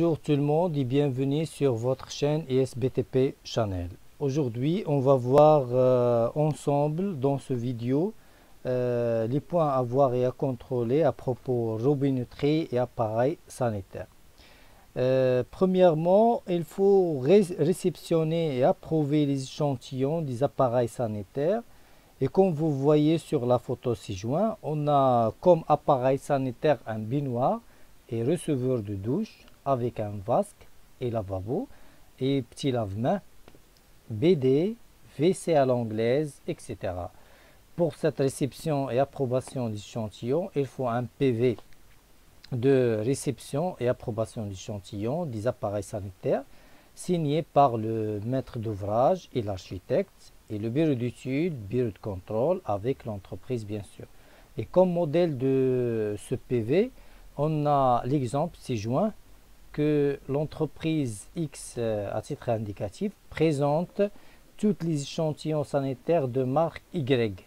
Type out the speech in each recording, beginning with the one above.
Bonjour tout le monde et bienvenue sur votre chaîne ISBTP Channel. Aujourd'hui, on va voir ensemble dans ce vidéo les points à voir et à contrôler à propos robinetterie et appareils sanitaires. Premièrement, il faut réceptionner et approuver les échantillons des appareils sanitaires. Et comme vous voyez sur la photo ci-joint, on a comme appareil sanitaire un baignoire et receveur de douche avec un vasque et lavabo et petit lave-mains, BD, WC à l'anglaise, etc. Pour cette réception et approbation d'échantillons, il faut un PV de réception et approbation d'échantillons des appareils sanitaires signé par le maître d'ouvrage et l'architecte et le bureau d'études, bureau de contrôle avec l'entreprise bien sûr. Et comme modèle de ce PV, on a l'exemple ci-joint que l'entreprise X, à titre indicatif, présente tous les échantillons sanitaires de marque Y,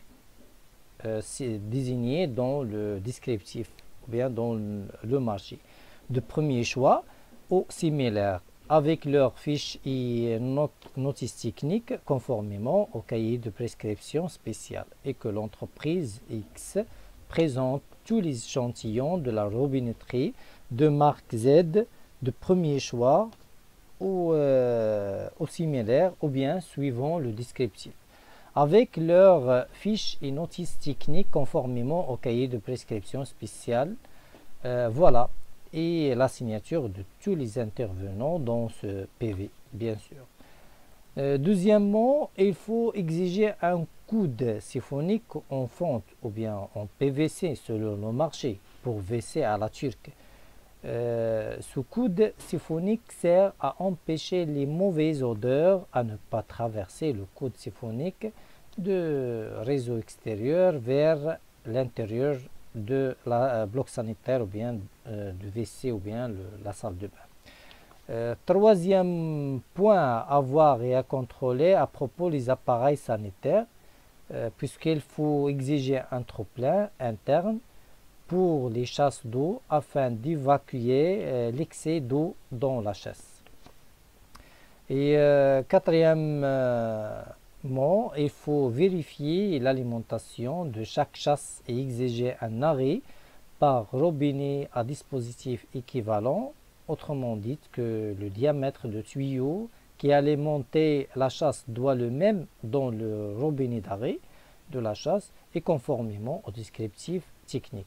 désignés dans le descriptif ou bien dans le marché, de premier choix ou similaires, avec leurs fiches et notices techniques conformément au cahier de prescription spécial, et que l'entreprise X présente tous les échantillons de la robinetterie de marque Z de premier choix ou similaire ou bien suivant le descriptif, avec leurs fiches et notices techniques conformément au cahier de prescription spécial. Voilà, et la signature de tous les intervenants dans ce PV, bien sûr. Deuxièmement, il faut exiger un coude siphonique en fonte ou bien en PVC selon le marché pour WC à la turque. Ce coude siphonique sert à empêcher les mauvaises odeurs à ne pas traverser le coude siphonique de réseau extérieur vers l'intérieur de la bloc sanitaire ou bien du WC ou bien la salle de bain. Troisième point à voir et à contrôler à propos des appareils sanitaires, puisqu'il faut exiger un trop-plein interne pour les chasses d'eau afin d'évacuer l'excès d'eau dans la chasse. Et quatrièmement, il faut vérifier l'alimentation de chaque chasse et exiger un arrêt par robinet à dispositif équivalent, autrement dit que le diamètre de tuyau qui alimentait la chasse doit le même dans le robinet d'arrêt de la chasse et conformément au descriptif technique.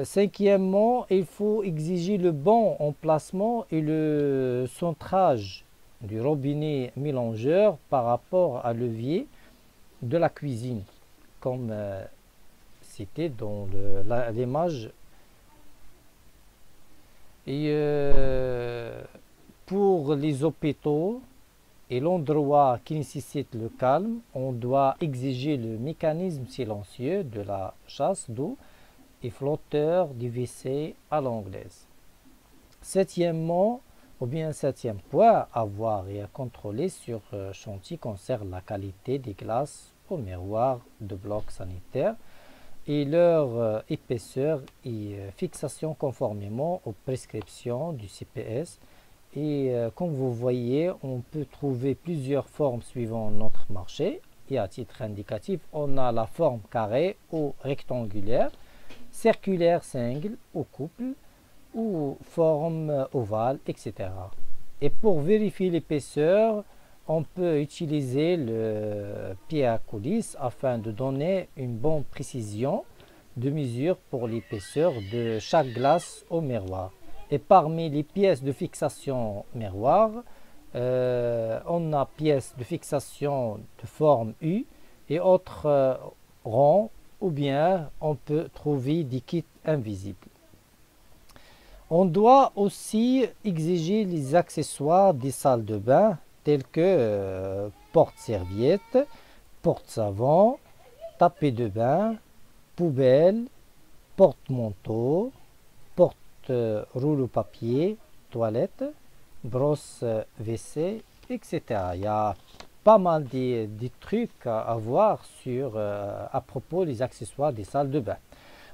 Cinquièmement, il faut exiger le bon emplacement et le centrage du robinet mélangeur par rapport à l'évier de la cuisine, comme cité dans l'image. Et pour les hôpitaux et l'endroit qui nécessite le calme, on doit exiger le mécanisme silencieux de la chasse d'eau et flotteur du WC à l'anglaise. Septièmement, ou bien septième point à voir et à contrôler sur chantier concerne la qualité des glaces au miroir de blocs sanitaires et leur épaisseur et fixation conformément aux prescriptions du CPS. Et comme vous voyez, on peut trouver plusieurs formes suivant notre marché. Et à titre indicatif, on a la forme carrée ou rectangulaire, circulaire single ou couple, ou forme ovale, etc. Et pour vérifier l'épaisseur, on peut utiliser le pied à coulisse afin de donner une bonne précision de mesure pour l'épaisseur de chaque glace au miroir. Et parmi les pièces de fixation miroir, on a pièces de fixation de forme U et autres ronds, ou bien on peut trouver des kits invisibles. On doit aussi exiger les accessoires des salles de bain tels que porte-serviettes, porte-savon, tapis de bain, poubelle, porte-manteau, porte-rouleau papier, toilette, brosse WC, etc. Il y a pas mal de trucs à voir sur, à propos des accessoires des salles de bain.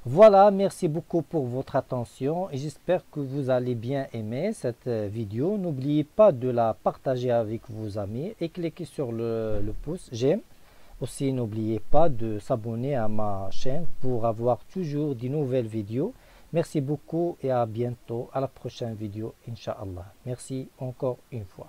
Voilà, merci beaucoup pour votre attention et j'espère que vous allez bien aimer cette vidéo. N'oubliez pas de la partager avec vos amis et cliquez sur le pouce j'aime. Aussi, n'oubliez pas de s'abonner à ma chaîne pour avoir toujours de nouvelles vidéos. Merci beaucoup et à bientôt à la prochaine vidéo, Inch'Allah. Merci encore une fois.